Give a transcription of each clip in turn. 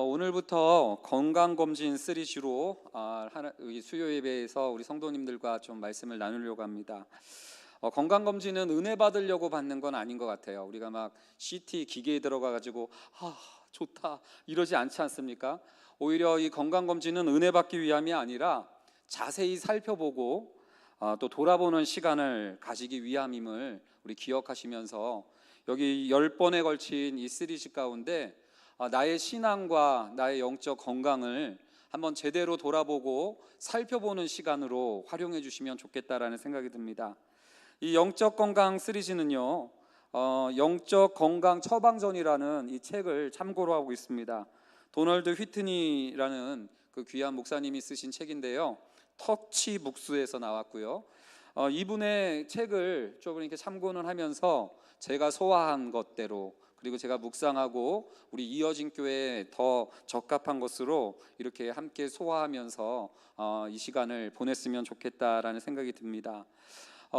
오늘부터 건강검진 시리즈로 수요 예배에서 우리 성도님들과 좀 말씀을 나누려고 합니다. 건강검진은 은혜 받으려고 받는 건 아닌 것 같아요. 우리가 막 CT 기계에 들어가가지고 좋다 이러지 않지 않습니까? 오히려 이 건강검진은 은혜 받기 위함이 아니라 자세히 살펴보고 또 돌아보는 시간을 가지기 위함임을 우리 기억하시면서 여기 10번에 걸친 이 시리즈 가운데 나의 신앙과 나의 영적 건강을 한번 제대로 돌아보고 살펴보는 시간으로 활용해 주시면 좋겠다라는 생각이 듭니다. 이 영적 건강 시리즈는요, 영적 건강 처방전이라는 이 책을 참고로 하고 있습니다. 도널드 휘트니라는 그 귀한 목사님이 쓰신 책인데요, 터치 북스에서 나왔고요. 이분의 책을 좀 이렇게 참고는 하면서 제가 소화한 것대로, 그리고 제가 묵상하고 우리 이어진 교회에 더 적합한 것으로 이렇게 함께 소화하면서 이 시간을 보냈으면 좋겠다라는 생각이 듭니다.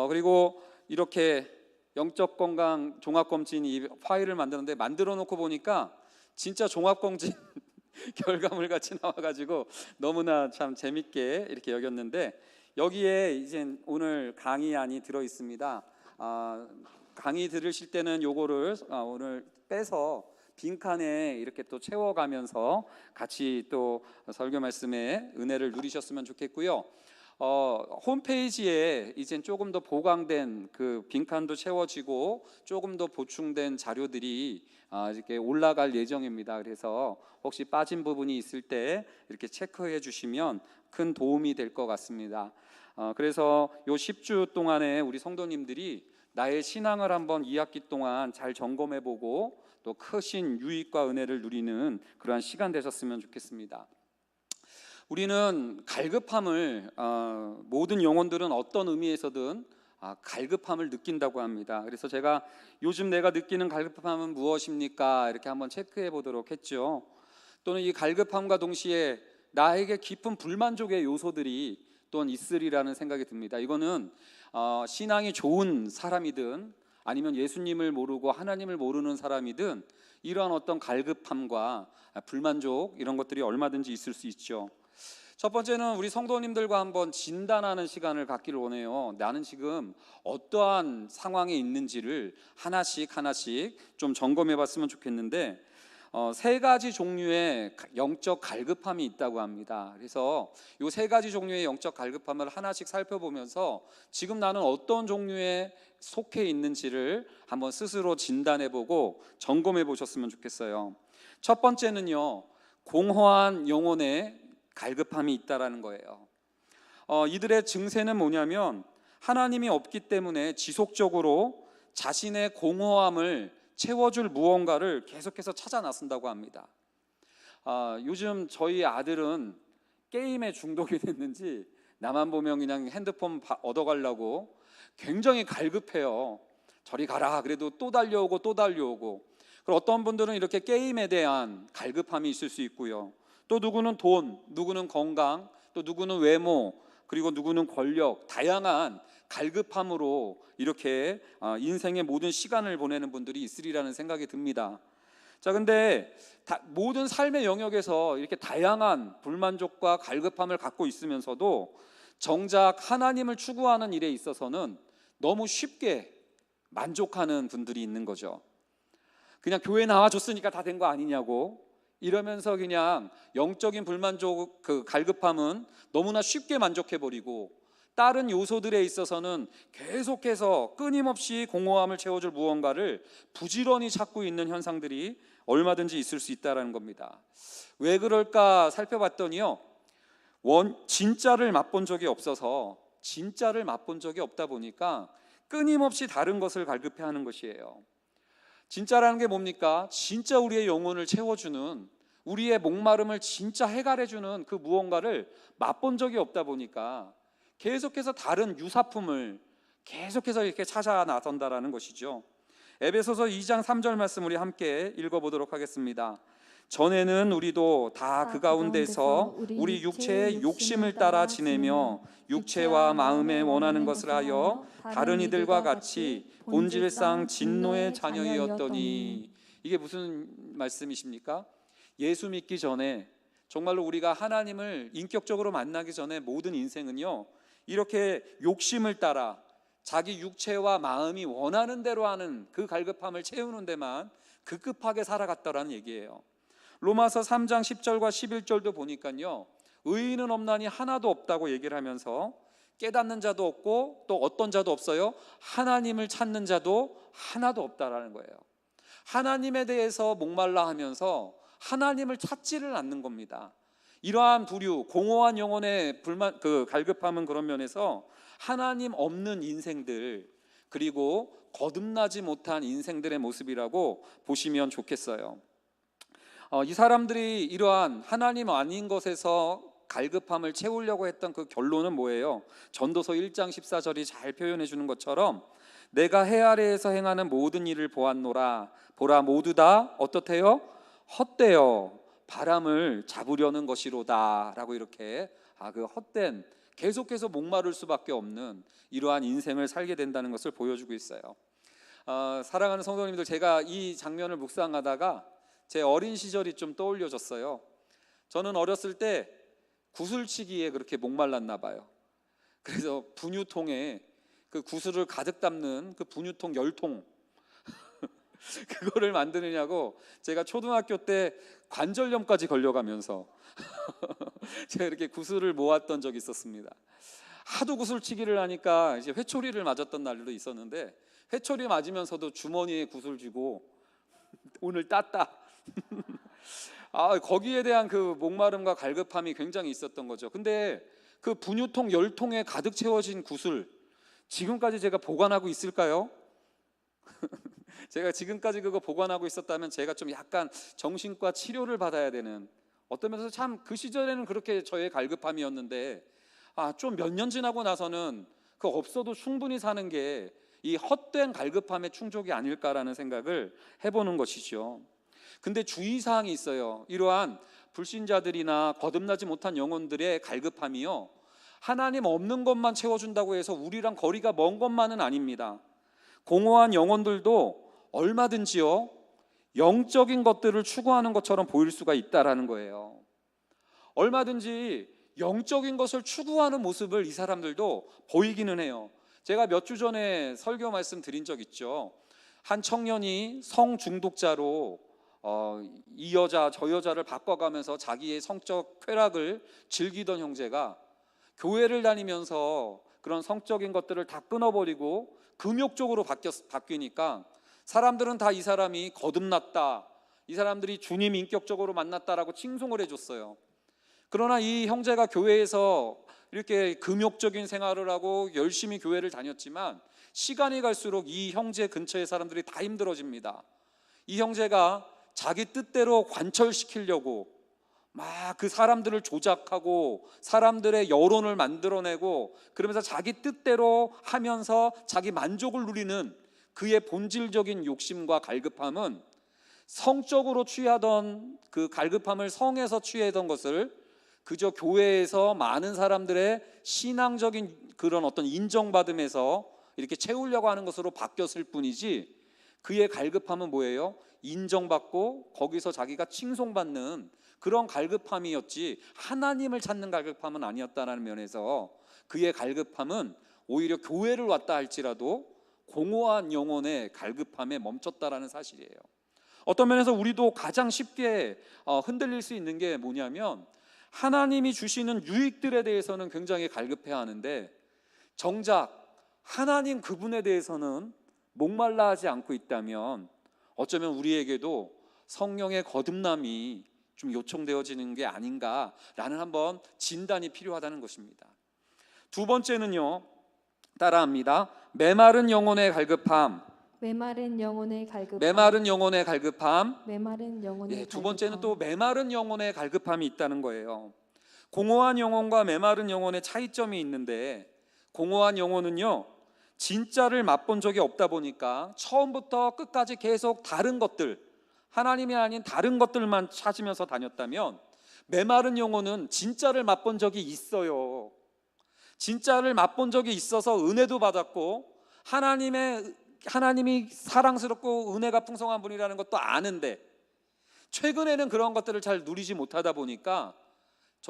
그리고 이렇게 영적 건강 종합검진 이 파일을 만드는데 만들어 놓고 보니까 진짜 종합검진 결과물 같이 나와가지고 너무나 참 재밌게 이렇게 여겼는데, 여기에 이제 오늘 강의안이 들어 있습니다. 강의 들으실 때는 요거를 오늘 빼서 빈칸에 이렇게 또 채워가면서 같이 또 설교 말씀에 은혜를 누리셨으면 좋겠고요. 홈페이지에 이제 조금 더 보강된 그 빈칸도 채워지고 조금 더 보충된 자료들이 이렇게 올라갈 예정입니다. 그래서 혹시 빠진 부분이 있을 때 이렇게 체크해 주시면 큰 도움이 될 것 같습니다. 그래서 요 10주 동안에 우리 성도님들이 나의 신앙을 한번 2학기 동안 잘 점검해보고 또 크신 유익과 은혜를 누리는 그러한 시간 되셨으면 좋겠습니다. 우리는 갈급함을 모든 영혼들은 어떤 의미에서든 갈급함을 느낀다고 합니다. 그래서 제가 요즘 내가 느끼는 갈급함은 무엇입니까? 이렇게 한번 체크해 보도록 했죠. 또는 이 갈급함과 동시에 나에게 깊은 불만족의 요소들이 또한 있으리라는 생각이 듭니다. 이거는 신앙이 좋은 사람이든 아니면 예수님을 모르고 하나님을 모르는 사람이든 이러한 어떤 갈급함과 불만족 이런 것들이 얼마든지 있을 수 있죠. 첫 번째는 우리 성도님들과 한번 진단하는 시간을 갖기를 원해요. 나는 지금 어떠한 상황에 있는지를 하나씩 좀 점검해 봤으면 좋겠는데, 세 가지 종류의 영적 갈급함이 있다고 합니다. 그래서 이 세 가지 종류의 영적 갈급함을 하나씩 살펴보면서 지금 나는 어떤 종류에 속해 있는지를 한번 스스로 진단해보고 점검해 보셨으면 좋겠어요. 첫 번째는요, 공허한 영혼의 갈급함이 있다라는 거예요. 이들의 증세는 뭐냐면 하나님이 없기 때문에 지속적으로 자신의 공허함을 채워줄 무언가를 계속해서 찾아 나선다고 합니다. 요즘 저희 아들은 게임에 중독이 됐는지 나만 보면 그냥 핸드폰 얻어가려고 굉장히 갈급해요. 저리 가라 그래도 또 달려오고. 그리고 어떤 분들은 이렇게 게임에 대한 갈급함이 있을 수 있고요. 또 누구는 돈, 누구는 건강, 또 누구는 외모, 그리고 누구는 권력, 다양한 갈급함으로 이렇게 인생의 모든 시간을 보내는 분들이 있으리라는 생각이 듭니다. 자, 근데 모든 삶의 영역에서 이렇게 다양한 불만족과 갈급함을 갖고 있으면서도 정작 하나님을 추구하는 일에 있어서는 너무 쉽게 만족하는 분들이 있는 거죠. 그냥 교회 나와줬으니까 다 된 거 아니냐고 이러면서 그냥 영적인 불만족, 그 갈급함은 너무나 쉽게 만족해버리고 다른 요소들에 있어서는 계속해서 끊임없이 공허함을 채워줄 무언가를 부지런히 찾고 있는 현상들이 얼마든지 있을 수 있다는 겁니다. 왜 그럴까 살펴봤더니요, 진짜를 맛본 적이 없어서 진짜를 맛본 적이 없다 보니까 끊임없이 다른 것을 갈급해하는 것이에요. 진짜라는 게 뭡니까? 진짜 우리의 영혼을 채워주는, 우리의 목마름을 진짜 해결해주는 그 무언가를 맛본 적이 없다 보니까 계속해서 다른 유사품을 계속해서 이렇게 찾아 나선다라는 것이죠. 에베소서 2장 3절 말씀 우리 함께 읽어보도록 하겠습니다. 전에는 우리도 다 그 가운데서 우리 육체의 욕심을 따라 지내며 육체와 마음에 원하는 것을 하여 다른 이들과 같이 본질상 진노의 자녀이었더니, 이게 무슨 말씀이십니까? 예수 믿기 전에, 정말로 우리가 하나님을 인격적으로 만나기 전에 모든 인생은요, 이렇게 욕심을 따라 자기 육체와 마음이 원하는 대로 하는 그 갈급함을 채우는 데만 급급하게 살아갔다라는 얘기예요. 로마서 3장 10절과 11절도 보니까요, 의인은 없나니 하나도 없다고 얘기를 하면서 깨닫는 자도 없고 또 어떤 자도 없어요? 하나님을 찾는 자도 하나도 없다라는 거예요. 하나님에 대해서 목말라 하면서 하나님을 찾지를 않는 겁니다. 이러한 부류, 공허한 영혼의 갈급함은 그런 면에서 하나님 없는 인생들, 그리고 거듭나지 못한 인생들의 모습이라고 보시면 좋겠어요. 이 사람들이 이러한 하나님 아닌 것에서 갈급함을 채우려고 했던 그 결론은 뭐예요? 전도서 1장 14절이 잘 표현해 주는 것처럼 내가 해 아래에서 행하는 모든 일을 보았노라. 보라, 모두 다 어떻대요? 헛되어 바람을 잡으려는 것이로다 라고 이렇게 그 헛된, 계속해서 목마를 수밖에 없는 이러한 인생을 살게 된다는 것을 보여주고 있어요. 사랑하는 성도님들, 제가 이 장면을 묵상하다가 제 어린 시절이 좀 떠올려졌어요. 저는 어렸을 때 구슬치기에 그렇게 목말랐나 봐요. 그래서 분유통에 그 구슬을 가득 담는 그 분유통 10통 그거를 만드느냐고 제가 초등학교 때 관절염까지 걸려가면서 제가 이렇게 구슬을 모았던 적이 있었습니다. 하도 구슬치기를 하니까 이제 회초리를 맞았던 날도 있었는데, 회초리 맞으면서도 주머니에 구슬 쥐고 오늘 땄다 거기에 대한 그 목마름과 갈급함이 굉장히 있었던 거죠. 근데 그 분유통 10통에 가득 채워진 구슬, 지금까지 제가 보관하고 있을까요? 제가 지금까지 그거 보관하고 있었다면 제가 좀 약간 정신과 치료를 받아야 되는, 어떤 면에서 참 그 시절에는 그렇게 저의 갈급함이었는데, 좀 몇 년 지나고 나서는 그 없어도 충분히 사는 게 이 헛된 갈급함의 충족이 아닐까라는 생각을 해보는 것이죠. 근데 주의사항이 있어요. 이러한 불신자들이나 거듭나지 못한 영혼들의 갈급함이요, 하나님 없는 것만 채워준다고 해서 우리랑 거리가 먼 것만은 아닙니다. 공허한 영혼들도 얼마든지요, 영적인 것들을 추구하는 것처럼 보일 수가 있다라는 거예요. 얼마든지 영적인 것을 추구하는 모습을 이 사람들도 보이기는 해요. 제가 몇 주 전에 설교 말씀 드린 적 있죠. 한 청년이 성 중독자로 이 여자 저 여자를 바꿔가면서 자기의 성적 쾌락을 즐기던 형제가 교회를 다니면서 그런 성적인 것들을 다 끊어버리고 금욕 쪽으로 바뀌니까 사람들은 다 이 사람이 거듭났다, 이 사람들이 주님 인격적으로 만났다라고 칭송을 해줬어요. 그러나 이 형제가 교회에서 이렇게 금욕적인 생활을 하고 열심히 교회를 다녔지만 시간이 갈수록 이 형제 근처의 사람들이 다 힘들어집니다. 이 형제가 자기 뜻대로 관철시키려고 막 그 사람들을 조작하고 사람들의 여론을 만들어내고 그러면서 자기 뜻대로 하면서 자기 만족을 누리는 그의 본질적인 욕심과 갈급함은, 성적으로 취하던 그 갈급함을 성에서 취하던 것을 그저 교회에서 많은 사람들의 신앙적인 그런 어떤 인정받음에서 이렇게 채우려고 하는 것으로 바뀌었을 뿐이지, 그의 갈급함은 뭐예요? 인정받고 거기서 자기가 칭송받는 그런 갈급함이었지 하나님을 찾는 갈급함은 아니었다는 면에서 그의 갈급함은 오히려 교회를 왔다 할지라도 공허한 영혼의 갈급함에 멈췄다라는 사실이에요. 어떤 면에서 우리도 가장 쉽게 흔들릴 수 있는 게 뭐냐면, 하나님이 주시는 유익들에 대해서는 굉장히 갈급해야 하는데 정작 하나님 그분에 대해서는 목말라 하지 않고 있다면 어쩌면 우리에게도 성령의 거듭남이 좀 요청되어지는 게 아닌가라는 한번 진단이 필요하다는 것입니다. 두 번째는요, 따라합니다. 메마른 영혼의 갈급함. 메마른 영혼의 갈급함. 메마른 영혼의 갈급함. 메마른 영혼의 갈급함. 두 번째는 또 메마른 영혼의 갈급함이 있다는 거예요. 공허한 영혼과 메마른 영혼의 차이점이 있는데, 공허한 영혼은요, 진짜를 맛본 적이 없다 보니까 처음부터 끝까지 계속 다른 것들, 하나님이 아닌 다른 것들만 찾으면서 다녔다면, 메마른 영혼은 진짜를 맛본 적이 있어요. 진짜를 맛본 적이 있어서 은혜도 받았고 하나님이 사랑스럽고 은혜가 풍성한 분이라는 것도 아는데, 최근에는 그런 것들을 잘 누리지 못하다 보니까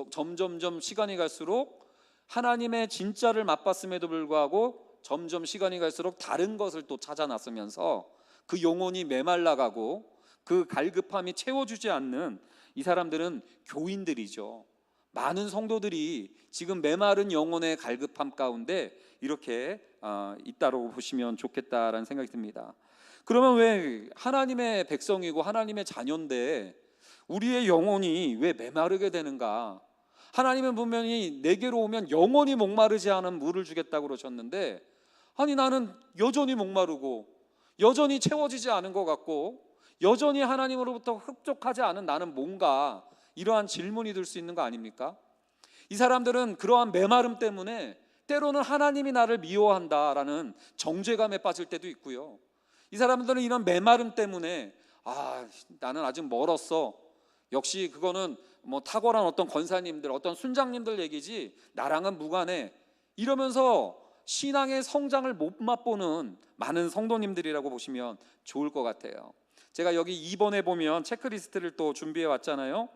점점점 시간이 갈수록 하나님의 진짜를 맛봤음에도 불구하고 점점 시간이 갈수록 다른 것을 또 찾아 나서면서 그 영혼이 메말라가고 그 갈급함이 채워주지 않는 이 사람들은 교인들이죠. 많은 성도들이 지금 메마른 영혼의 갈급함 가운데 이렇게 있다고 보시면 좋겠다라는 생각이 듭니다. 그러면 왜 하나님의 백성이고 하나님의 자녀인데 우리의 영혼이 왜 메마르게 되는가? 하나님은 분명히 내게로 오면 영원히 목마르지 않은 물을 주겠다고 그러셨는데, 아니 나는 여전히 목마르고 여전히 채워지지 않은 것 같고 여전히 하나님으로부터 흡족하지 않은 나는 뭔가, 이러한 질문이 들 수 있는 거 아닙니까? 이 사람들은 그러한 메마름 때문에 때로는 하나님이 나를 미워한다라는 정죄감에 빠질 때도 있고요. 이 사람들은 이런 메마름 때문에 나는 아직 멀었어. 역시 그거는 뭐 탁월한 어떤 권사님들, 어떤 순장님들 얘기지 나랑은 무관해. 이러면서 신앙의 성장을 못 맛보는 많은 성도님들이라고 보시면 좋을 것 같아요. 제가 여기 2번에 보면 체크리스트를 또 준비해 왔잖아요.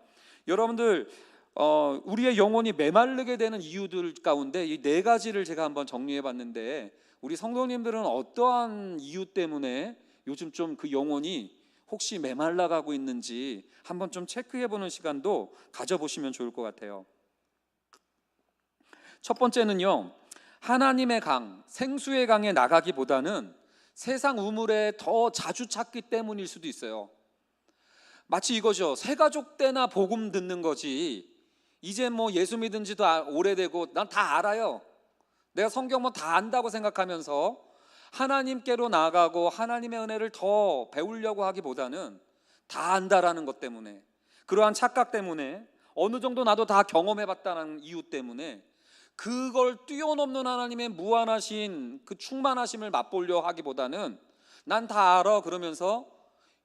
여러분들 우리의 영혼이 메마르게 되는 이유들 가운데 이 4가지를 제가 한번 정리해 봤는데, 우리 성도님들은 어떠한 이유 때문에 요즘 좀 그 영혼이 혹시 메말라가고 있는지 한번 좀 체크해 보는 시간도 가져보시면 좋을 것 같아요. 첫 번째는요, 하나님의 강, 생수의 강에 나가기보다는 세상 우물에 더 자주 찾기 때문일 수도 있어요. 마치 이거죠. 새가족 때나 복음 듣는 거지, 이제 뭐 예수 믿은 지도 오래되고 난 다 알아요, 내가 성경 뭐 다 안다고 생각하면서 하나님께로 나아가고 하나님의 은혜를 더 배우려고 하기보다는 다 안다라는 것 때문에, 그러한 착각 때문에, 어느 정도 나도 다 경험해봤다는 이유 때문에 그걸 뛰어넘는 하나님의 무한하신 그 충만하심을 맛보려 하기보다는 난 다 알아 그러면서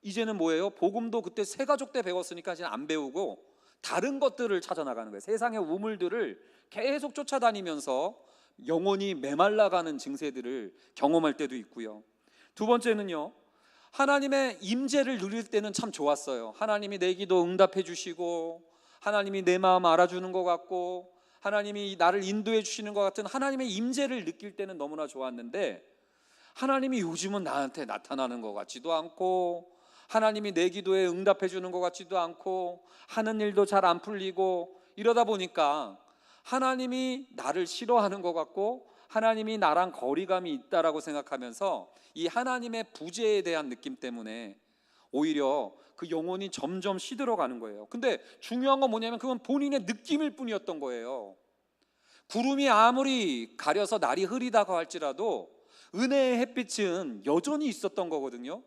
이제는 뭐예요? 복음도 그때 새가족 때 배웠으니까 이제 안 배우고 다른 것들을 찾아 나가는 거예요. 세상의 우물들을 계속 쫓아다니면서 영혼이 메말라가는 증세들을 경험할 때도 있고요. 두 번째는요, 하나님의 임재를 누릴 때는 참 좋았어요. 하나님이 내 기도 응답해 주시고 하나님이 내 마음 알아주는 것 같고 하나님이 나를 인도해 주시는 것 같은 하나님의 임재를 느낄 때는 너무나 좋았는데, 하나님이 요즘은 나한테 나타나는 것 같지도 않고 하나님이 내 기도에 응답해 주는 것 같지도 않고 하는 일도 잘 안 풀리고 이러다 보니까 하나님이 나를 싫어하는 것 같고 하나님이 나랑 거리감이 있다라고 생각하면서 이 하나님의 부재에 대한 느낌 때문에 오히려 그 영혼이 점점 시들어가는 거예요. 근데 중요한 건 뭐냐면 그건 본인의 느낌일 뿐이었던 거예요. 구름이 아무리 가려서 날이 흐리다고 할지라도 은혜의 햇빛은 여전히 있었던 거거든요.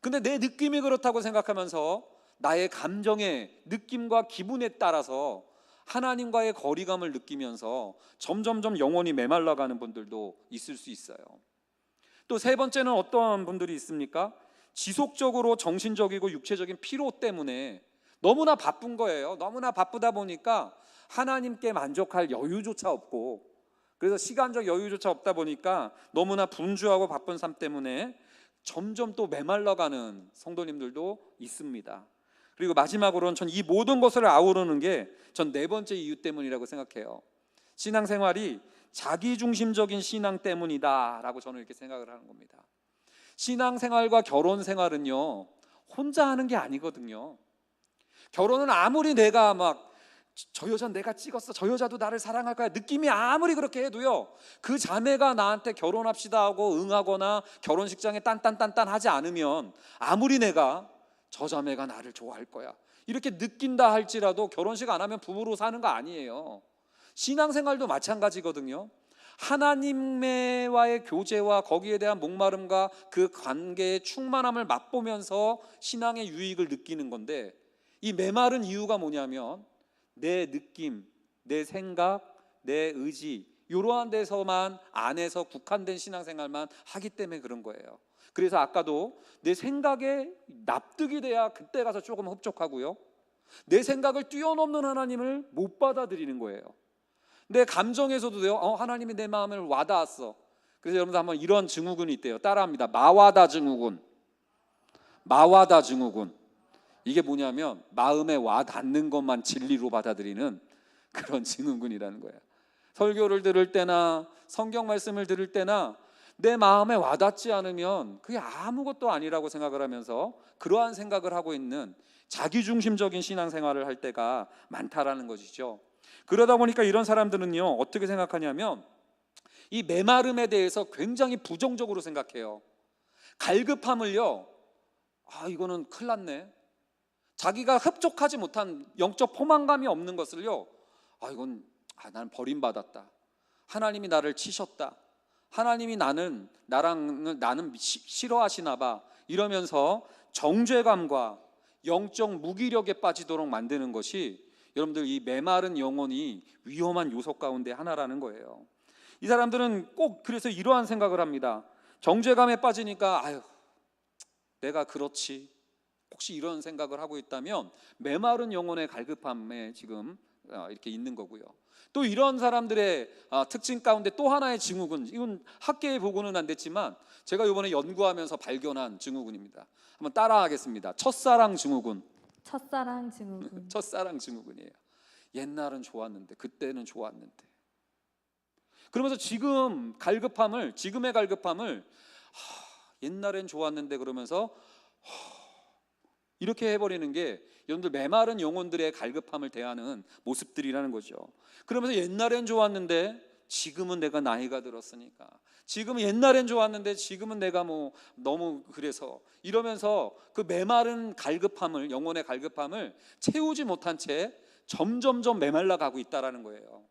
근데 내 느낌이 그렇다고 생각하면서 나의 감정의 느낌과 기분에 따라서 하나님과의 거리감을 느끼면서 점점점 영혼이 메말라가는 분들도 있을 수 있어요. 또 세 번째는 어떤 분들이 있습니까? 지속적으로 정신적이고 육체적인 피로 때문에 너무나 바쁜 거예요. 너무나 바쁘다 보니까 하나님께 만족할 여유조차 없고, 그래서 시간적 여유조차 없다 보니까 너무나 분주하고 바쁜 삶 때문에 점점 또 메말라가는 성도님들도 있습니다. 그리고 마지막으로는 전 이 모든 것을 아우르는 게 전 4번째 이유 때문이라고 생각해요. 신앙생활이 자기중심적인 신앙 때문이다라고 저는 이렇게 생각을 하는 겁니다. 신앙생활과 결혼생활은요, 혼자 하는 게 아니거든요. 결혼은 아무리 내가 막 저 여자 내가 찍었어, 저 여자도 나를 사랑할 거야, 느낌이 아무리 그렇게 해도요, 그 자매가 나한테 결혼합시다 하고 응하거나 결혼식장에 딴딴딴딴 하지 않으면 아무리 내가 저 자매가 나를 좋아할 거야 이렇게 느낀다 할지라도 결혼식 안 하면 부부로 사는 거 아니에요. 신앙생활도 마찬가지거든요. 하나님과의 교제와 거기에 대한 목마름과 그 관계의 충만함을 맛보면서 신앙의 유익을 느끼는 건데, 이 메마른 이유가 뭐냐면 내 느낌, 내 생각, 내 의지 이러한 데서만 안에서 국한된 신앙생활만 하기 때문에 그런 거예요. 그래서 아까도 내 생각에 납득이 돼야 그때 가서 조금 흡족하고요, 내 생각을 뛰어넘는 하나님을 못 받아들이는 거예요. 내 감정에서도요, 하나님이 내 마음을 와닿았어. 그래서 여러분들 한번 이런 증후군이 있대요. 따라합니다. 마와다 증후군. 마와다 증후군. 이게 뭐냐면 마음에 와 닿는 것만 진리로 받아들이는 그런 증후군이라는 거예요. 설교를 들을 때나 성경 말씀을 들을 때나 내 마음에 와닿지 않으면 그게 아무것도 아니라고 생각을 하면서 그러한 생각을 하고 있는 자기중심적인 신앙생활을 할 때가 많다라는 것이죠. 그러다 보니까 이런 사람들은요, 어떻게 생각하냐면 이 메마름에 대해서 굉장히 부정적으로 생각해요. 갈급함을요, 이거는 큰일 났네. 자기가 흡족하지 못한 영적 포만감이 없는 것을요, 나는 버림받았다. 하나님이 나를 치셨다. 하나님이 나는 싫어하시나 봐. 이러면서 정죄감과 영적 무기력에 빠지도록 만드는 것이 여러분들 이 메마른 영혼이 위험한 요소 가운데 하나라는 거예요. 이 사람들은 꼭 그래서 이러한 생각을 합니다. 정죄감에 빠지니까 내가 그렇지. 혹시 이런 생각을 하고 있다면 메마른 영혼의 갈급함에 지금 이렇게 있는 거고요. 또 이런 사람들의 특징 가운데 또 하나의 증후군, 이건 학계에 보고는 안 됐지만 제가 이번에 연구하면서 발견한 증후군입니다. 한번 따라하겠습니다. 첫사랑 증후군. 첫사랑 증후군. 첫사랑 증후군이에요. 옛날은 좋았는데, 그때는 좋았는데. 그러면서 지금의 갈급함을 옛날엔 좋았는데 그러면서 이렇게 해버리는 게 여러분들 메마른 영혼들의 갈급함을 대하는 모습들이라는 거죠. 그러면서 옛날엔 좋았는데 지금은 내가 나이가 들었으니까, 지금은 옛날엔 좋았는데 지금은 내가 너무 그래서, 이러면서 그 메마른 갈급함을, 영혼의 갈급함을 채우지 못한 채 점점점 메말라 가고 있다라는 거예요.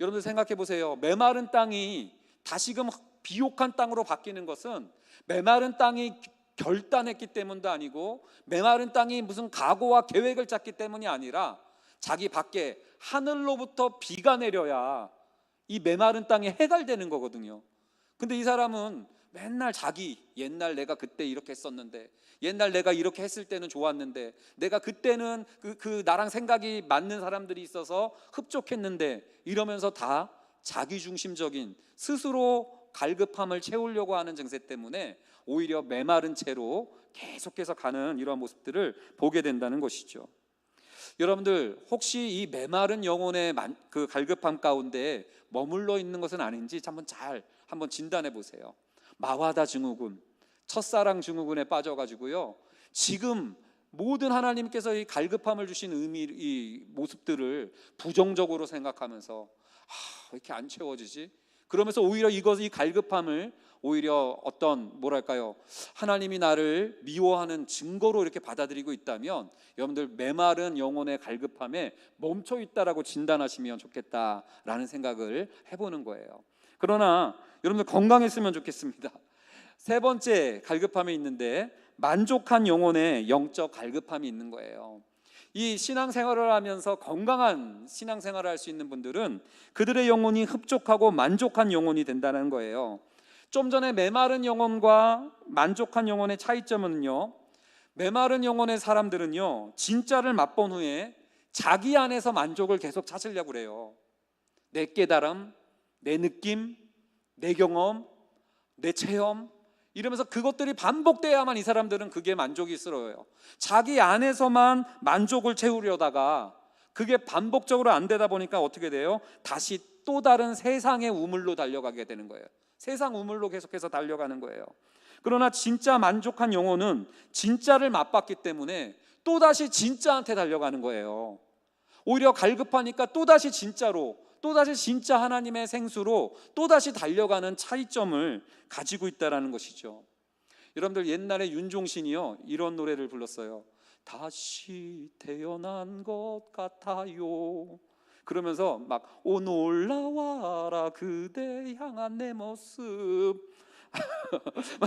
여러분들 생각해 보세요. 메마른 땅이 다시금 비옥한 땅으로 바뀌는 것은 메마른 땅이 결단했기 때문도 아니고, 메마른 땅이 무슨 각오와 계획을 짰기 때문이 아니라 자기 밖에 하늘로부터 비가 내려야 이 메마른 땅이 해갈되는 거거든요. 근데 이 사람은 맨날 옛날 내가 그때 이렇게 했었는데, 옛날 내가 이렇게 했을 때는 좋았는데, 내가 그때는 그 나랑 생각이 맞는 사람들이 있어서 흡족했는데, 이러면서 다 자기중심적인 스스로 갈급함을 채우려고 하는 증세 때문에 오히려 메마른 채로 계속해서 가는 이러한 모습들을 보게 된다는 것이죠. 여러분들 혹시 이 메마른 영혼의 그 갈급함 가운데 머물러 있는 것은 아닌지 한번 진단해 보세요. 마와다 증후군, 첫사랑 증후군에 빠져가지고요, 지금 모든 하나님께서 이 갈급함을 주신 이 모습들을 부정적으로 생각하면서 왜 이렇게 안 채워지지? 그러면서 오히려 이 갈급함을 오히려 하나님이 나를 미워하는 증거로 이렇게 받아들이고 있다면 여러분들 메마른 영혼의 갈급함에 멈춰 있다라고 진단하시면 좋겠다라는 생각을 해보는 거예요. 그러나 여러분들 건강했으면 좋겠습니다. 세 번째 갈급함이 있는데, 만족한 영혼의 영적 갈급함이 있는 거예요. 이 신앙생활을 하면서 건강한 신앙생활을 할 수 있는 분들은 그들의 영혼이 흡족하고 만족한 영혼이 된다는 거예요. 좀 전에 메마른 영혼과 만족한 영혼의 차이점은요, 메마른 영혼의 사람들은요, 진짜를 맛본 후에 자기 안에서 만족을 계속 찾으려고 그래요. 내 깨달음, 내 느낌, 내 경험, 내 체험, 이러면서 그것들이 반복돼야만 이 사람들은 그게 만족스러워요. 자기 안에서만 만족을 채우려다가 그게 반복적으로 안 되다 보니까 어떻게 돼요? 다시 또 다른 세상의 우물로 달려가게 되는 거예요. 세상 우물로 계속해서 달려가는 거예요. 그러나 진짜 만족한 영혼은 진짜를 맛봤기 때문에 또다시 진짜한테 달려가는 거예요. 오히려 갈급하니까 또다시 진짜로, 또다시 진짜 하나님의 생수로 또다시 달려가는 차이점을 가지고 있다는 것이죠. 여러분들 옛날에 윤종신이요, 이런 노래를 불렀어요. 다시 태어난 것 같아요. 그러면서 오 놀라와라 그대 향한 내 모습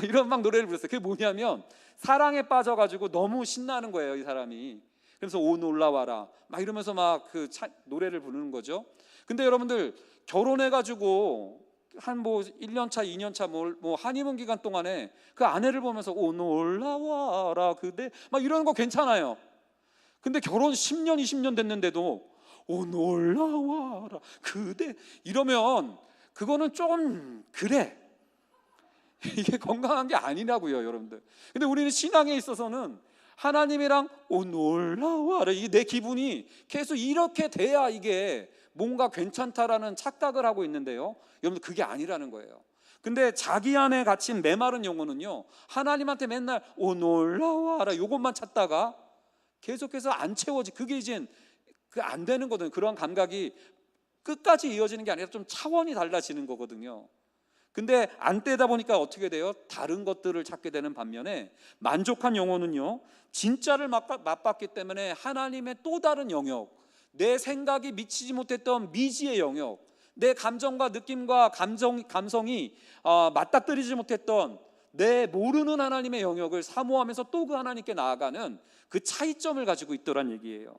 이런 노래를 불렀어요. 그게 뭐냐면 사랑에 빠져가지고 너무 신나는 거예요, 이 사람이. 그래서 오 놀라와라 이러면서 노래를 부르는 거죠. 근데 여러분들 결혼해가지고 한 1년차 2년차 한의문 기간 동안에 그 아내를 보면서 오 놀라와라 그대 이러는 거 괜찮아요. 근데 결혼 10년 20년 됐는데도 오 놀라와라 그대 이러면 그거는 좀 그래, 이게 건강한 게 아니라고요, 여러분들. 근데 우리는 신앙에 있어서는 하나님이랑 놀라워라. 이게 내 기분이 계속 이렇게 돼야 이게 뭔가 괜찮다라는 착각을 하고 있는데요, 여러분들 그게 아니라는 거예요. 근데 자기 안에 갇힌 메마른 영혼은요, 하나님한테 맨날 놀라워라 요것만 찾다가 계속해서 안 채워지, 그게 이제 안 되는 거거든요. 그런 감각이 끝까지 이어지는 게 아니라 좀 차원이 달라지는 거거든요. 근데 안 떼다 보니까 어떻게 돼요? 다른 것들을 찾게 되는 반면에 만족한 영혼은요, 진짜를 맛봤기 때문에 하나님의 또 다른 영역, 내 생각이 미치지 못했던 미지의 영역, 내 감정과 느낌과 감성이 맞닥뜨리지 못했던 내 모르는 하나님의 영역을 사모하면서 또 그 하나님께 나아가는 그 차이점을 가지고 있더란 얘기예요.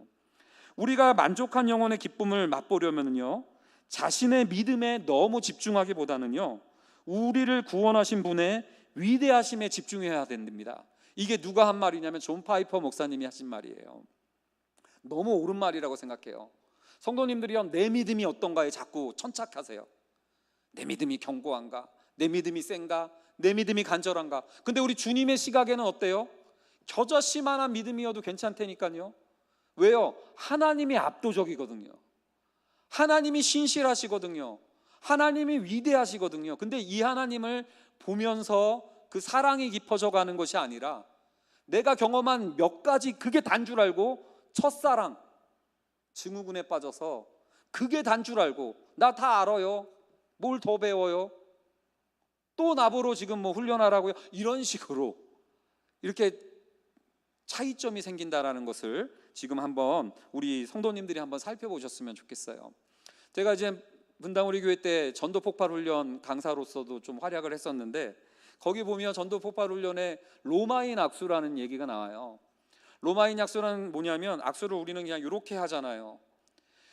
우리가 만족한 영혼의 기쁨을 맛보려면요, 자신의 믿음에 너무 집중하기보다는요, 우리를 구원하신 분의 위대하심에 집중해야 됩니다. 이게 누가 한 말이냐면 존 파이퍼 목사님이 하신 말이에요. 너무 옳은 말이라고 생각해요. 성도님들이요, 내 믿음이 어떤가에 자꾸 천착하세요. 내 믿음이 견고한가? 내 믿음이 센가? 내 믿음이 간절한가? 근데 우리 주님의 시각에는 어때요? 겨자씨만한 믿음이어도 괜찮다니까요. 왜요? 하나님이 압도적이거든요. 하나님이 신실하시거든요. 하나님이 위대하시거든요. 근데 이 하나님을 보면서 그 사랑이 깊어져 가는 것이 아니라 내가 경험한 몇 가지, 그게 단 줄 알고 첫사랑, 증후군에 빠져서 그게 단 줄 알고 나 다 알아요, 뭘 더 배워요, 또 나보러 지금 뭐 훈련하라고요, 이런 식으로 이렇게 차이점이 생긴다라는 것을 지금 한번 우리 성도님들이 한번 살펴보셨으면 좋겠어요. 제가 이제 분당 우리 교회 때 전도 폭발 훈련 강사로서도 좀 활약을 했었는데, 거기 보면 전도 폭발 훈련에 로마인 악수라는 얘기가 나와요. 로마인 악수는 뭐냐면, 악수를 우리는 그냥 이렇게 하잖아요.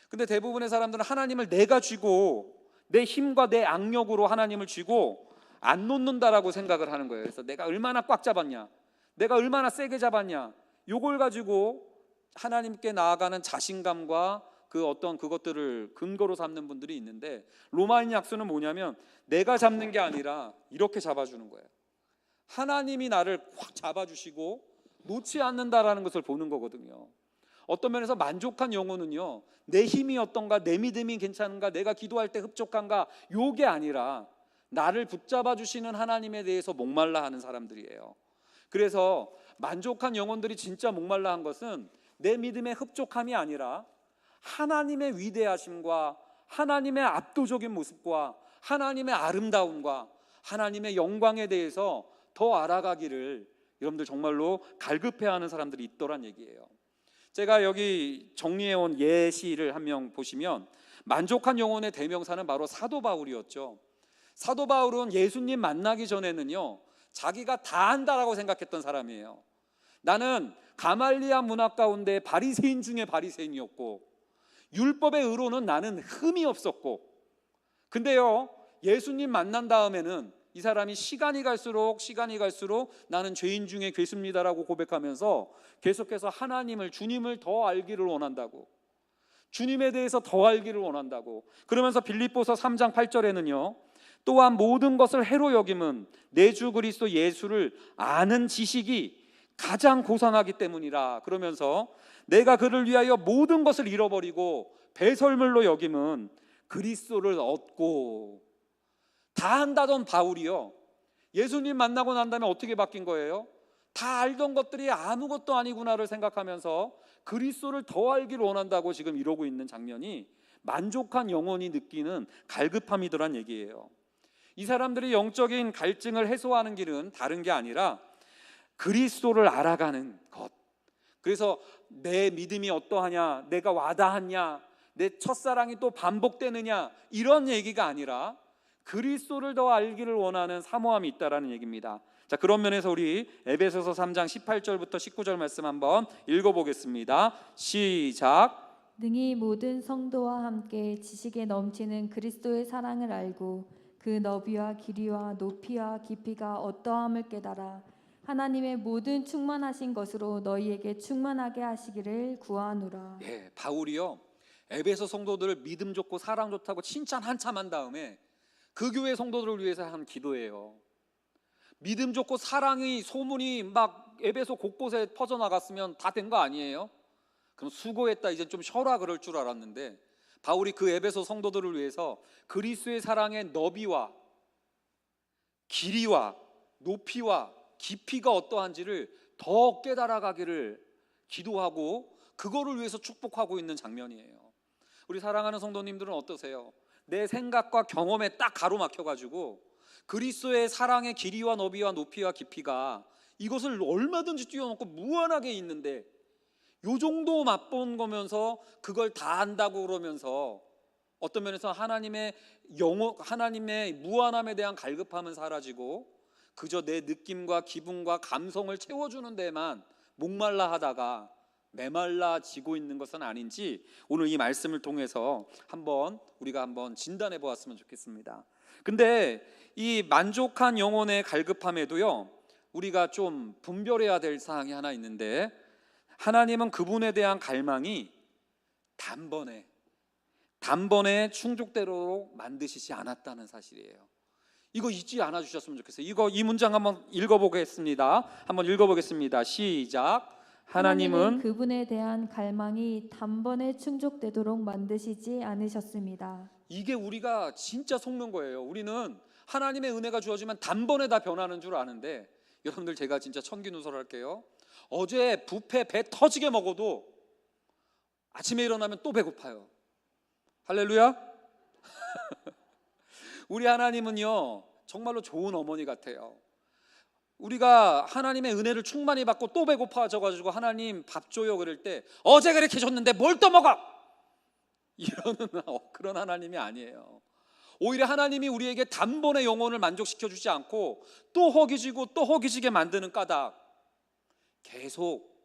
근데 대부분의 사람들은 하나님을 내가 쥐고 내 힘과 내 악력으로 하나님을 쥐고 안 놓는다라고 생각을 하는 거예요. 그래서 내가 얼마나 꽉 잡았냐, 내가 얼마나 세게 잡았냐, 요걸 가지고 하나님께 나아가는 자신감과 그 어떤 그것들을 근거로 삼는 분들이 있는데, 로마인 약수는 뭐냐면 내가 잡는 게 아니라 이렇게 잡아주는 거예요. 하나님이 나를 확 잡아주시고 놓지 않는다라는 것을 보는 거거든요. 어떤 면에서 만족한 영혼은요, 내 힘이 어떤가, 내 믿음이 괜찮은가, 내가 기도할 때 흡족한가, 요게 아니라 나를 붙잡아 주시는 하나님에 대해서 목말라 하는 사람들이에요. 그래서 만족한 영혼들이 진짜 목말라 한 것은 내 믿음의 흡족함이 아니라 하나님의 위대하심과 하나님의 압도적인 모습과 하나님의 아름다움과 하나님의 영광에 대해서 더 알아가기를 여러분들 정말로 갈급해하는 사람들이 있더란 얘기예요. 제가 여기 정리해온 예시를 한 명 보시면, 만족한 영혼의 대명사는 바로 사도 바울이었죠. 사도 바울은 예수님 만나기 전에는요, 자기가 다 한다라고 생각했던 사람이에요. 나는 가말리아 문화 가운데 바리새인 중에 바리새인이었고, 율법의 의로는 나는 흠이 없었고, 근데요, 예수님 만난 다음에는 이 사람이 시간이 갈수록 나는 죄인 중에 괴수입니다라고 고백하면서 계속해서 하나님을, 주님을 더 알기를 원한다고, 주님에 대해서 더 알기를 원한다고. 그러면서 빌립보서 3장 8절에는요, 또한 모든 것을 해로 여김은 내 주 그리스도 예수를 아는 지식이 가장 고상하기 때문이라. 그러면서 내가 그를 위하여 모든 것을 잃어버리고 배설물로 여김은 그리스도를 얻고. 다 한다던 바울이요, 예수님 만나고 난 다음에 어떻게 바뀐 거예요? 다 알던 것들이 아무것도 아니구나를 생각하면서 그리스도를 더 알기를 원한다고 지금 이러고 있는 장면이 만족한 영혼이 느끼는 갈급함이더란 얘기예요. 이 사람들이 영적인 갈증을 해소하는 길은 다른 게 아니라 그리스도를 알아가는 것. 그래서 내 믿음이 어떠하냐, 내가 와닿았냐, 내 첫사랑이 또 반복되느냐, 이런 얘기가 아니라 그리스도를 더 알기를 원하는 사모함이 있다라는 얘기입니다. 자, 그런 면에서 우리 에베소서 3장 18절부터 19절 말씀 한번 읽어보겠습니다. 시작. 능히 모든 성도와 함께 지식에 넘치는 그리스도의 사랑을 알고 그 너비와 길이와 높이와 깊이가 어떠함을 깨달아 하나님의 모든 충만하신 것으로 너희에게 충만하게 하시기를 구하노라. 예, 바울이요, 에베소 성도들을 믿음 좋고 사랑 좋다고 칭찬 한참 한 다음에 그 교회 성도들을 위해서 한 기도예요. 믿음 좋고 사랑이 소문이 막 에베소 곳곳에 퍼져나갔으면 다 된 거 아니에요? 그럼 수고했다, 이제 좀 쉬어라 그럴 줄 알았는데, 바울이 그 에베소 성도들을 위해서 그리스도의 사랑의 너비와 길이와 높이와 깊이가 어떠한지를 더 깨달아가기를 기도하고 그거를 위해서 축복하고 있는 장면이에요. 우리 사랑하는 성도님들은 어떠세요? 내 생각과 경험에 딱 가로막혀가지고 그리스도의 사랑의 길이와 너비와 높이와 깊이가 이것을 얼마든지 뛰어넘고 무한하게 있는데, 요 정도 맛본 거면서 그걸 다 안다고 그러면서 어떤 면에서 하나님의 무한함에 대한 갈급함은 사라지고 그저 내 느낌과 기분과 감성을 채워주는 데만 목말라 하다가 메말라지고 있는 것은 아닌지, 오늘 이 말씀을 통해서 우리가 한번 진단해 보았으면 좋겠습니다. 근데 이 만족한 영혼의 갈급함에도요, 우리가 좀 분별해야 될 사항이 하나 있는데, 하나님은 그분에 대한 갈망이 단번에 충족대로 만드시지 않았다는 사실이에요. 이거 잊지 않아 주셨으면 좋겠어요. 이 문장 한번 읽어보겠습니다. 시작. 하나님은 그분에 대한 갈망이 단번에 충족되도록 만드시지 않으셨습니다. 이게 우리가 진짜 속는 거예요. 우리는 하나님의 은혜가 주어지면 단번에 다 변하는 줄 아는데, 여러분들 제가 진짜 천기누설할게요. 어제 뷔페 배 터지게 먹어도 아침에 일어나면 또 배고파요. 할렐루야. 우리 하나님은요 정말로 좋은 어머니 같아요. 우리가 하나님의 은혜를 충만히 받고 또 배고파져가지고 하나님 밥 줘요 그럴 때, 어제 그렇게 줬는데 뭘 또 먹어, 이러는 그런 하나님이 아니에요. 오히려 하나님이 우리에게 단번에 영혼을 만족시켜 주지 않고 또 허기지고 또 허기지게 만드는 까닭, 계속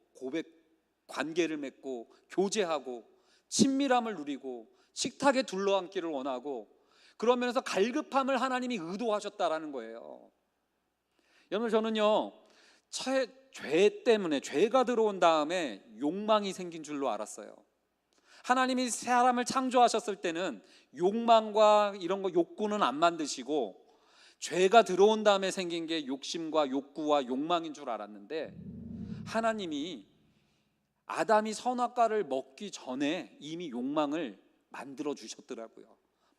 관계를 맺고 교제하고 친밀함을 누리고 식탁에 둘러앉기를 원하고, 그런 면에서 갈급함을 하나님이 의도하셨다라는 거예요. 여러분, 저는요 죄 때문에, 죄가 들어온 다음에 욕망이 생긴 줄로 알았어요. 하나님이 사람을 창조하셨을 때는 욕망과 이런 거, 욕구는 안 만드시고 죄가 들어온 다음에 생긴 게 욕심과 욕구와 욕망인 줄 알았는데, 하나님이 아담이 선악과를 먹기 전에 이미 욕망을 만들어 주셨더라고요.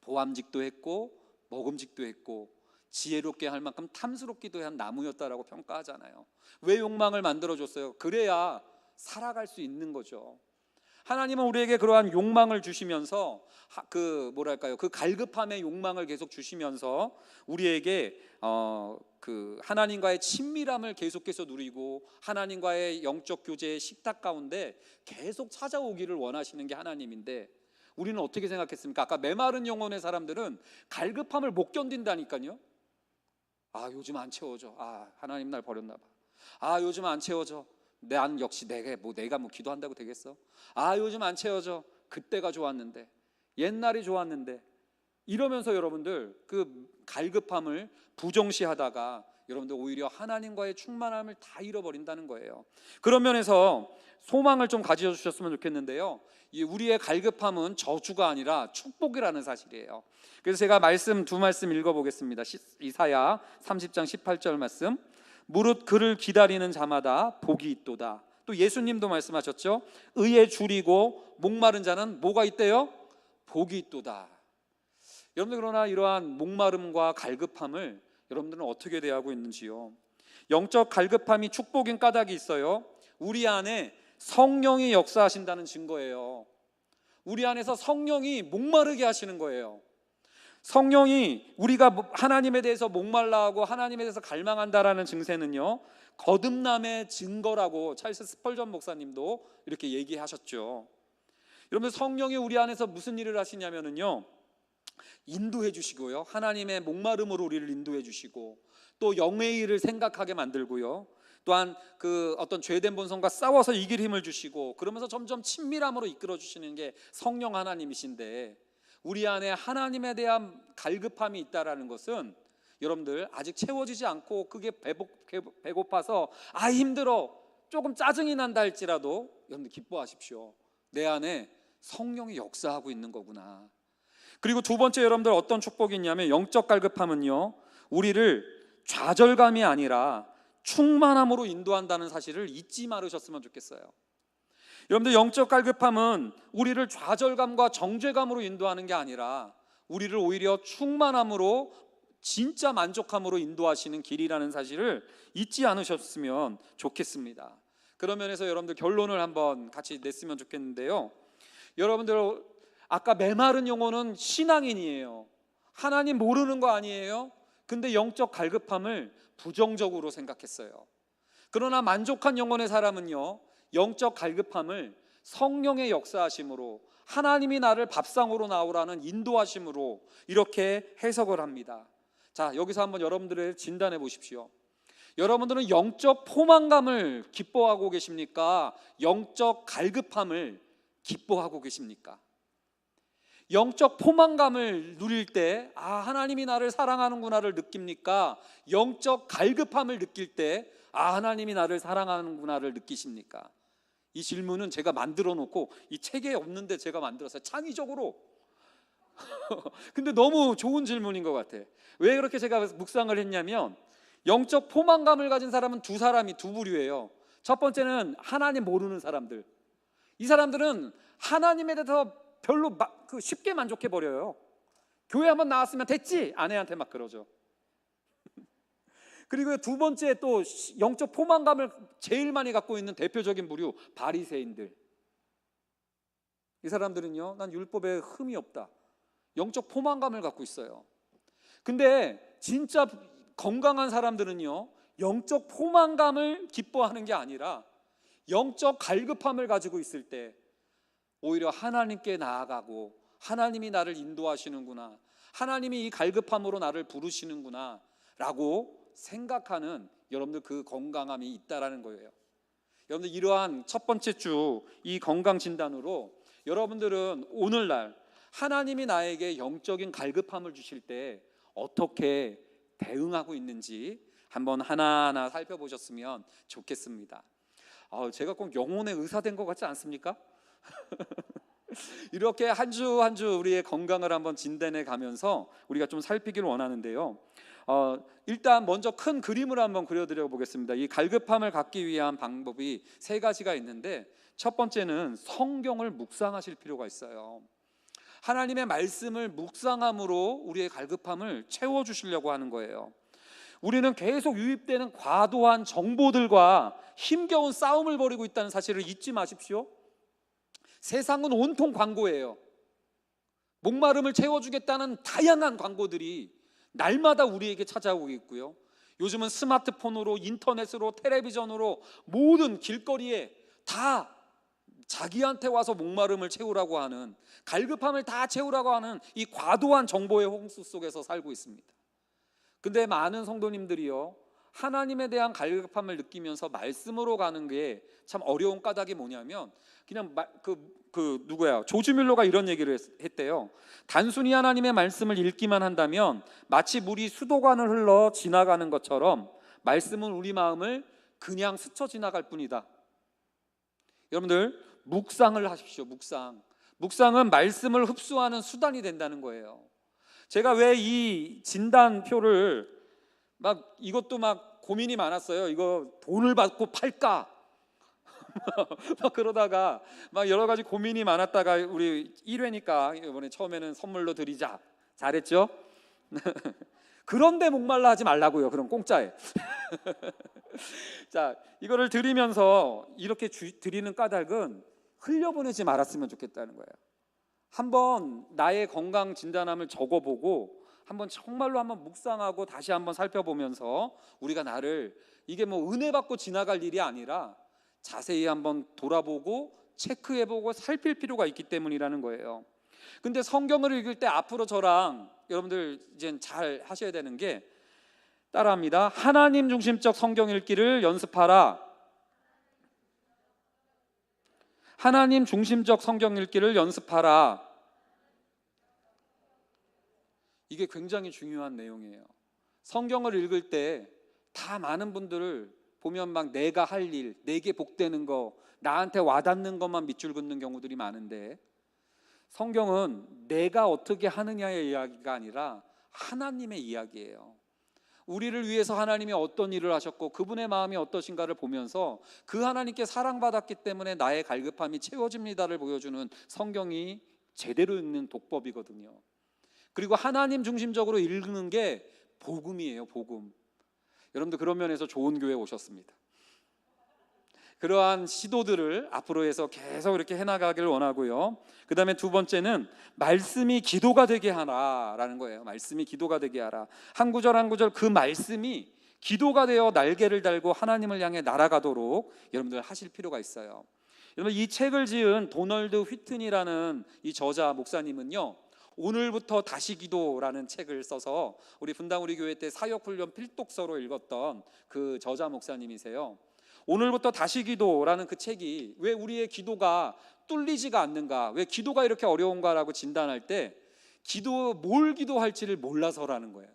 보암직도 했고 먹음직도 했고 지혜롭게 할 만큼 탐스럽기도 한 나무였다라고 평가하잖아요. 왜 욕망을 만들어 줬어요? 그래야 살아갈 수 있는 거죠. 하나님은 우리에게 그러한 욕망을 주시면서 그 갈급함의 욕망을 계속 주시면서 우리에게 그 하나님과의 친밀함을 계속해서 누리고 하나님과의 영적 교제의 식탁 가운데 계속 찾아오기를 원하시는 게 하나님인데, 우리는 어떻게 생각했습니까? 아까 메마른 영혼의 사람들은 갈급함을 못 견딘다니까요. 요즘 안 채워져. 하나님 날 버렸나 봐. 요즘 안 채워져. 난 역시 내가 기도한다고 되겠어? 요즘 안 채워져. 그때가 좋았는데, 옛날이 좋았는데, 이러면서 여러분들 그 갈급함을 부정시하다가 여러분들 오히려 하나님과의 충만함을 다 잃어버린다는 거예요. 그런 면에서 소망을 좀 가져주셨으면 좋겠는데요, 우리의 갈급함은 저주가 아니라 축복이라는 사실이에요. 그래서 제가 두 말씀 읽어보겠습니다. 이사야 30장 18절 말씀. 무릇 그를 기다리는 자마다 복이 있도다. 또 예수님도 말씀하셨죠. 의에 줄이고 목마른 자는 뭐가 있대요? 복이 있도다. 여러분들, 그러나 이러한 목마름과 갈급함을 여러분들은 어떻게 대하고 있는지요? 영적 갈급함이 축복인 까닭이 있어요. 우리 안에 성령이 역사하신다는 증거예요. 우리 안에서 성령이 목마르게 하시는 거예요. 성령이 우리가 하나님에 대해서 목말라하고 하나님에 대해서 갈망한다라는 증세는요, 거듭남의 증거라고 찰스 스펄전 목사님도 이렇게 얘기하셨죠. 여러분, 성령이 우리 안에서 무슨 일을 하시냐면요, 인도해 주시고요, 하나님의 목마름으로 우리를 인도해 주시고, 또 영의 일을 생각하게 만들고요, 또한 그 어떤 죄된 본성과 싸워서 이길 힘을 주시고, 그러면서 점점 친밀함으로 이끌어 주시는 게 성령 하나님이신데, 우리 안에 하나님에 대한 갈급함이 있다라는 것은 여러분들 아직 채워지지 않고 그게 배고파서 힘들어, 조금 짜증이 난다 할지라도 여러분들 기뻐하십시오. 내 안에 성령이 역사하고 있는 거구나. 그리고 두 번째, 여러분들 어떤 축복이 있냐면, 영적 갈급함은요, 우리를 좌절감이 아니라 충만함으로 인도한다는 사실을 잊지 말으셨으면 좋겠어요. 여러분들, 영적 갈급함은 우리를 좌절감과 정죄감으로 인도하는 게 아니라 우리를 오히려 충만함으로, 진짜 만족함으로 인도하시는 길이라는 사실을 잊지 않으셨으면 좋겠습니다. 그런 면에서 여러분들 결론을 한번 같이 냈으면 좋겠는데요. 여러분들, 아까 메마른 영혼은 신앙인이에요. 하나님 모르는 거 아니에요? 근데 영적 갈급함을 부정적으로 생각했어요. 그러나 만족한 영혼의 사람은요, 영적 갈급함을 성령의 역사하심으로, 하나님이 나를 밥상으로 나오라는 인도하심으로 이렇게 해석을 합니다. 자, 여기서 한번 여러분들을 진단해 보십시오. 여러분들은 영적 포만감을 기뻐하고 계십니까? 영적 갈급함을 기뻐하고 계십니까? 영적 포만감을 누릴 때 하나님이 나를 사랑하는구나를 느낍니까? 영적 갈급함을 느낄 때 하나님이 나를 사랑하는구나를 느끼십니까? 이 질문은 제가 만들어 놓고 이 책에 없는데 제가 만들었어요. 창의적으로. 근데 너무 좋은 질문인 것 같아. 왜 그렇게 제가 묵상을 했냐면, 영적 포만감을 가진 사람은 두 부류예요. 첫 번째는 하나님 모르는 사람들. 이 사람들은 하나님에 대해서 별로 쉽게 만족해 버려요. 교회 한번 나왔으면 됐지, 아내한테 막 그러죠. 그리고 두 번째, 또 영적 포만감을 제일 많이 갖고 있는 대표적인 부류, 바리새인들. 이 사람들은요, 난 율법에 흠이 없다, 영적 포만감을 갖고 있어요. 근데 진짜 건강한 사람들은요, 영적 포만감을 기뻐하는 게 아니라 영적 갈급함을 가지고 있을 때 오히려 하나님께 나아가고, 하나님이 나를 인도하시는구나, 하나님이 이 갈급함으로 나를 부르시는구나 라고 생각하는, 여러분들 그 건강함이 있다라는 거예요. 여러분들, 이러한 첫 번째 주 이 건강 진단으로 여러분들은 오늘날 하나님이 나에게 영적인 갈급함을 주실 때 어떻게 대응하고 있는지 한번 하나하나 살펴보셨으면 좋겠습니다. 제가 꼭 영혼의 의사 된 것 같지 않습니까? 이렇게 한 주 한 주 우리의 건강을 한번 진단해 가면서 우리가 좀 살피기를 원하는데요. 일단 먼저 큰 그림을 한번 그려드려 보겠습니다. 이 갈급함을 갖기 위한 방법이 세 가지가 있는데, 첫 번째는 성경을 묵상하실 필요가 있어요. 하나님의 말씀을 묵상함으로 우리의 갈급함을 채워주시려고 하는 거예요. 우리는 계속 유입되는 과도한 정보들과 힘겨운 싸움을 벌이고 있다는 사실을 잊지 마십시오. 세상은 온통 광고예요. 목마름을 채워주겠다는 다양한 광고들이 날마다 우리에게 찾아오고 있고요. 요즘은 스마트폰으로, 인터넷으로, 텔레비전으로 모든 길거리에 다 자기한테 와서 목마름을 채우라고 하는, 갈급함을 다 채우라고 하는 이 과도한 정보의 홍수 속에서 살고 있습니다. 근데 많은 성도님들이요, 하나님에 대한 갈급함을 느끼면서 말씀으로 가는 게 참 어려운 까닭이 뭐냐면, 그냥 조지 뮬러가 이런 얘기를 했대요. 단순히 하나님의 말씀을 읽기만 한다면 마치 물이 수도관을 흘러 지나가는 것처럼 말씀은 우리 마음을 그냥 스쳐 지나갈 뿐이다. 여러분들, 묵상을 하십시오. 묵상은 말씀을 흡수하는 수단이 된다는 거예요. 제가 왜 이 진단표를 이것도 고민이 많았어요. 이거 돈을 받고 팔까? 그러다가 여러 가지 고민이 많았다가 우리 1회니까 이번에 처음에는 선물로 드리자. 잘했죠? 그런데 목말라 하지 말라고요. 그럼 공짜에. 자, 이거를 드리면서 이렇게 드리는 까닭은 흘려보내지 말았으면 좋겠다는 거예요. 한번 나의 건강 진단함을 적어보고 한번 정말로 한번 묵상하고 다시 한번 살펴보면서 우리가 나를, 이게 은혜 받고 지나갈 일이 아니라 자세히 한번 돌아보고 체크해보고 살필 필요가 있기 때문이라는 거예요. 근데 성경을 읽을 때 앞으로 저랑 여러분들 이제 잘 하셔야 되는 게, 따라합니다. 하나님 중심적 성경 읽기를 연습하라. 하나님 중심적 성경 읽기를 연습하라. 이게 굉장히 중요한 내용이에요. 성경을 읽을 때 다 많은 분들을 보면 내가 할 일, 내게 복되는 거, 나한테 와닿는 것만 밑줄 긋는 경우들이 많은데, 성경은 내가 어떻게 하느냐의 이야기가 아니라 하나님의 이야기예요. 우리를 위해서 하나님이 어떤 일을 하셨고 그분의 마음이 어떠신가를 보면서 그 하나님께 사랑받았기 때문에 나의 갈급함이 채워집니다를 보여주는 성경이 제대로 읽는 독법이거든요. 그리고 하나님 중심적으로 읽는 게 복음이에요. 복음. 여러분들 그런 면에서 좋은 교회 오셨습니다. 그러한 시도들을 앞으로 해서 계속 이렇게 해나가길 원하고요. 그 다음에 두 번째는 말씀이 기도가 되게 하라라는 거예요. 말씀이 기도가 되게 하라. 한 구절 한 구절 그 말씀이 기도가 되어 날개를 달고 하나님을 향해 날아가도록 여러분들 하실 필요가 있어요. 여러분 이 책을 지은 도널드 휘튼이라는 이 저자 목사님은요, 오늘부터 다시 기도라는 책을 써서 우리 분당 우리 교회 때 사역훈련 필독서로 읽었던 그 저자 목사님이세요. 오늘부터 다시 기도라는 그 책이 왜 우리의 기도가 뚫리지가 않는가, 왜 기도가 이렇게 어려운가라고 진단할 때 뭘 기도할지를 몰라서라는 거예요.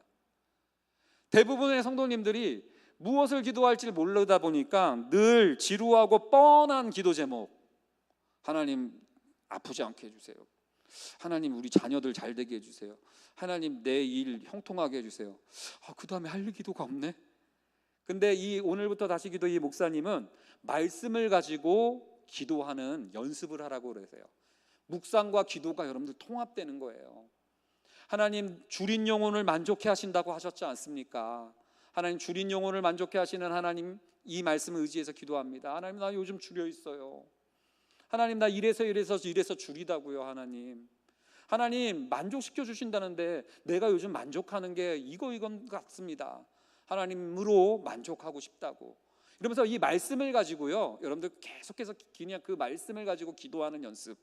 대부분의 성도님들이 무엇을 기도할지를 모르다 보니까 늘 지루하고 뻔한 기도 제목, 하나님 아프지 않게 해주세요, 하나님 우리 자녀들 잘 되게 해주세요, 하나님 내 일 형통하게 해주세요. 그 다음에 할 기도가 없네. 근데 이 오늘부터 다시 기도 이 목사님은 말씀을 가지고 기도하는 연습을 하라고 그러세요. 묵상과 기도가 여러분들 통합되는 거예요. 하나님 줄인 영혼을 만족해 하신다고 하셨지 않습니까? 하나님 줄인 영혼을 만족해 하시는 하나님, 이 말씀을 의지해서 기도합니다. 하나님 나 요즘 줄여 있어요. 하나님 나 이래서 줄이다고요. 하나님 만족시켜 주신다는데 내가 요즘 만족하는 게 이건 같습니다. 하나님으로 만족하고 싶다고. 이러면서 이 말씀을 가지고요, 여러분들 계속해서 그냥 그 말씀을 가지고 기도하는 연습,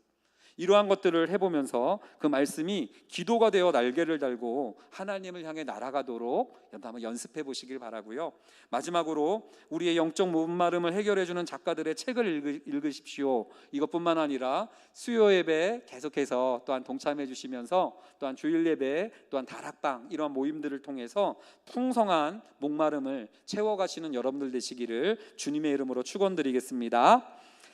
이러한 것들을 해보면서 그 말씀이 기도가 되어 날개를 달고 하나님을 향해 날아가도록 한번 연습해 보시길 바라고요. 마지막으로 우리의 영적 목마름을 해결해주는 작가들의 책을 읽으십시오. 이것뿐만 아니라 수요 예배 계속해서 또한 동참해 주시면서 또한 주일 예배, 또한 다락방, 이러한 모임들을 통해서 풍성한 목마름을 채워가시는 여러분들 되시기를 주님의 이름으로 축원드리겠습니다.